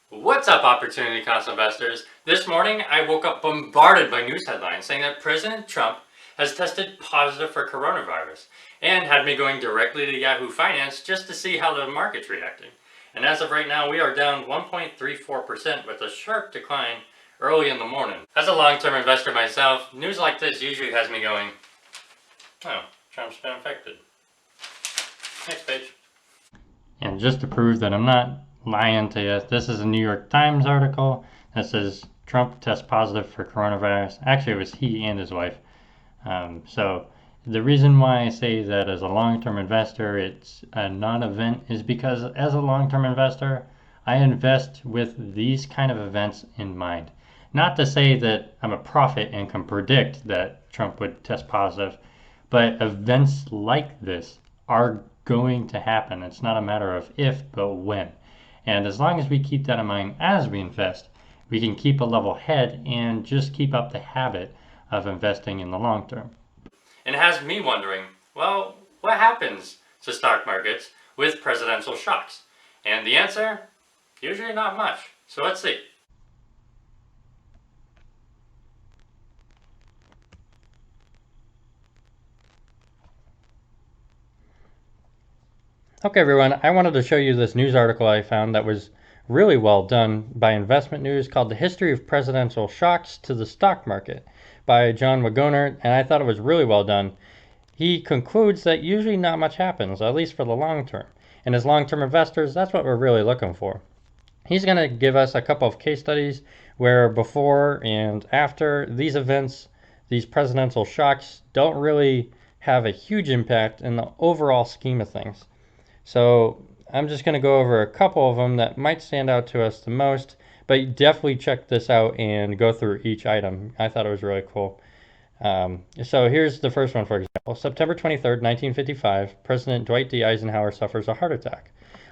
What's up, opportunity cost investors? This morning, I woke up bombarded by news headlines saying that President Trump has tested positive for coronavirus and had me going directly to Yahoo Finance just to see how the market's reacting. And as of right now, we are down 1.34% with a sharp decline early in the morning. As a long-term investor myself, news like this usually has me going, oh, Trump's been infected. Next page. And just to prove that I'm not lying to you, this is a New York Times article that says Trump tests positive for coronavirus. Actually, it was he and his wife. So the reason why I say that as a long-term investor, it's a non-event is because as a long-term investor, I invest with these kind of events in mind. Not to say that I'm a prophet and can predict that Trump would test positive, but events like this are going to happen. It's not a matter of if, but when. And as long as we keep that in mind as we invest, we can keep a level head and just keep up the habit of investing in the long term. And it has me wondering, well, what happens to stock markets with presidential shocks? And the answer, usually not much. So let's see. Okay, everyone, I wanted to show you this news article I found that was really well done by Investment News called The History of Presidential Shocks to the Stock Market by John Waggoner, and I thought it was really well done. He concludes that usually not much happens, at least for the long term. And as long-term investors, that's what we're really looking for. He's going to give us a couple of case studies where before and after these events, these presidential shocks don't really have a huge impact in the overall scheme of things. So I'm just going to go over a couple of them that might stand out to us the most, but definitely check this out and go through each item. I thought it was really cool. So here's the first one, for example. September 23rd, 1955, President Dwight D. Eisenhower suffers a heart attack.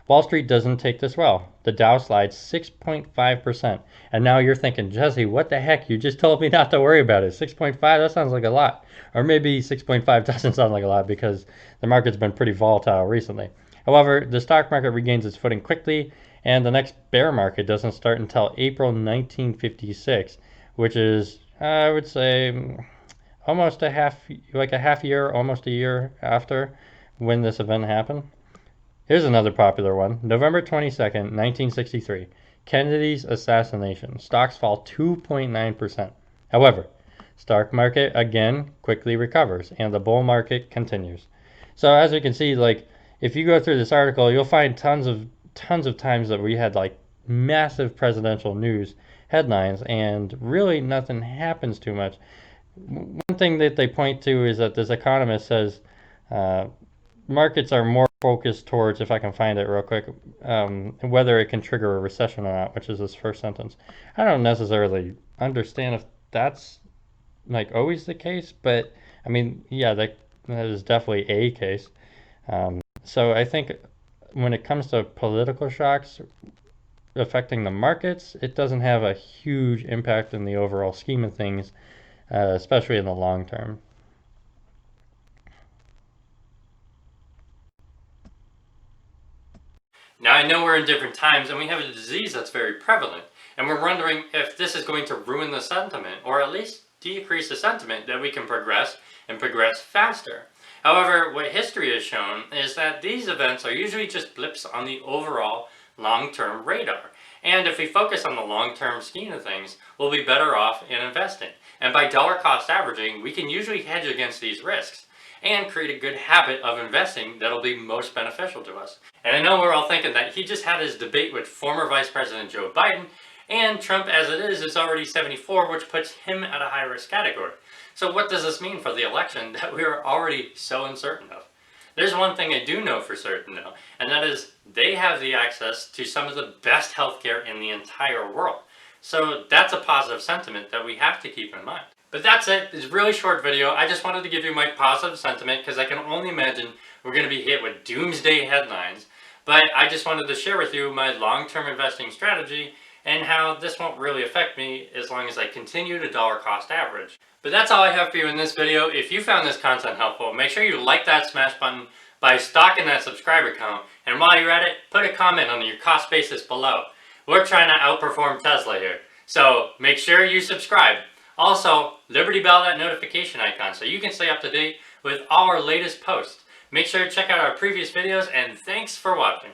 Wall Street doesn't take this well. The Dow slides 6.5%. And now you're thinking, Jesse, what the heck? You just told me not to worry about it. 6.5, that sounds like a lot. Or maybe 6.5 doesn't sound like a lot because the market's been pretty volatile recently. However, the stock market regains its footing quickly, and the next bear market doesn't start until April 1956, which is, I would say, almost a half year, almost a year after when this event happened. Here's another popular one. November 22nd, 1963. Kennedy's assassination. Stocks fall 2.9%. However, stock market again quickly recovers and the bull market continues. So as we can see, like if you go through this article, you'll find tons of times that we had like massive presidential news headlines and really nothing happens too much. One thing that they point to is that this economist says markets are more focused towards, if I can find it real quick, whether it can trigger a recession or not, which is this first sentence. I don't necessarily understand if that's like always the case, but I mean, yeah, that is definitely a case. So I think when it comes to political shocks affecting the markets, it doesn't have a huge impact in the overall scheme of things, especially in the long term. Now I know we're in different times and we have a disease that's very prevalent, and we're wondering if this is going to ruin the sentiment, or at least decrease the sentiment that we can progress and progress faster. However, what history has shown is that these events are usually just blips on the overall long-term radar. And if we focus on the long-term scheme of things, we'll be better off in investing. And by dollar cost averaging, we can usually hedge against these risks and create a good habit of investing that'll be most beneficial to us. And I know we're all thinking that he just had his debate with former Vice President Joe Biden, and Trump as it is already 74, which puts him at a high risk category. So what does this mean for the election that we are already so uncertain of? There's one thing I do know for certain though, and that is they have the access to some of the best healthcare in the entire world. So that's a positive sentiment that we have to keep in mind. But that's it. It's a really short video. I just wanted to give you my positive sentiment because I can only imagine we're going to be hit with doomsday headlines. But I just wanted to share with you my long-term investing strategy and how this won't really affect me as long as I continue to dollar cost average. But that's all I have for you in this video. If you found this content helpful, make sure you like that smash button by stalking that subscriber count. And while you're at it, put a comment on your cost basis below. We're trying to outperform Tesla here. So make sure you subscribe. Also, Liberty Bell that notification icon so you can stay up to date with all our latest posts. Make sure to check out our previous videos, and thanks for watching.